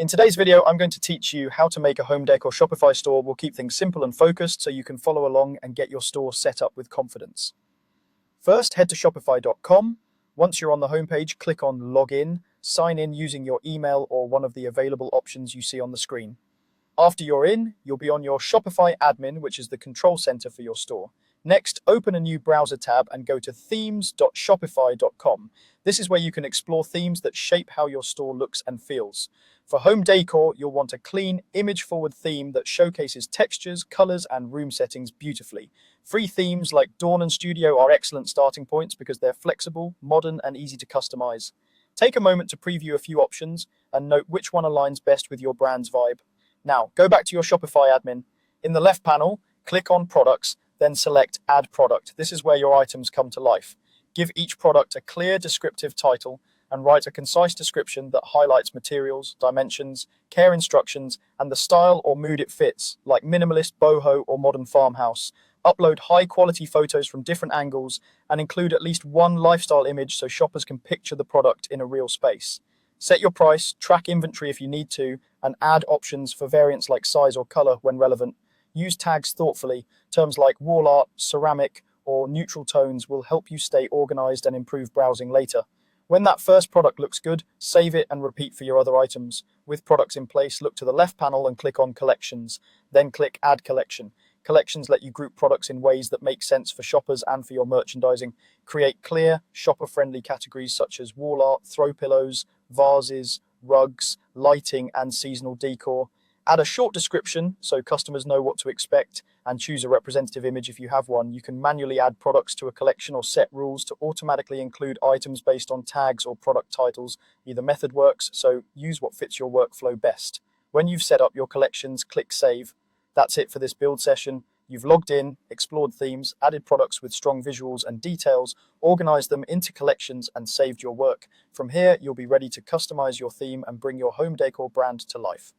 In today's video, I'm going to teach you how to make a home decor Shopify store. We'll keep things simple and focused so you can follow along and get your store set up with confidence. First, head to shopify.com. Once you're on the homepage, click on Login, sign in using your email or one of the available options you see on the screen. After you're in, you'll be on your Shopify admin, which is the control center for your store. Next, open a new browser tab and go to themes.shopify.com. This is where you can explore themes that shape how your store looks and feels. For home decor, you'll want a clean, image-forward theme that showcases textures, colors, and room settings beautifully. Free themes like Dawn and Studio are excellent starting points because they're flexible, modern, and easy to customize. Take a moment to preview a few options and note which one aligns best with your brand's vibe. Now, go back to your Shopify admin. In the left panel, click on Products, then select Add Product. This is where your items come to life. Give each product a clear, descriptive title and write a concise description that highlights materials, dimensions, care instructions, and the style or mood it fits, like minimalist, boho, or modern farmhouse. Upload high-quality photos from different angles and include at least one lifestyle image so shoppers can picture the product in a real space. Set your price, track inventory if you need to, and add options for variants like size or color when relevant. Use tags thoughtfully. Terms like wall art, ceramic, or neutral tones will help you stay organized and improve browsing later. When that first product looks good, save it and repeat for your other items. With products in place, look to the left panel and click on Collections. Then click Add Collection. Collections let you group products in ways that make sense for shoppers and for your merchandising. Create clear, shopper-friendly categories such as wall art, throw pillows, vases, rugs, lighting, and seasonal decor. Add a short description so customers know what to expect, and choose a representative image if you have one. You can manually add products to a collection or set rules to automatically include items based on tags or product titles. Either method works, so use what fits your workflow best. When you've set up your collections, click Save. That's it for this build session. You've logged in, explored themes, added products with strong visuals and details, organized them into collections, and saved your work. From here, you'll be ready to customize your theme and bring your home decor brand to life.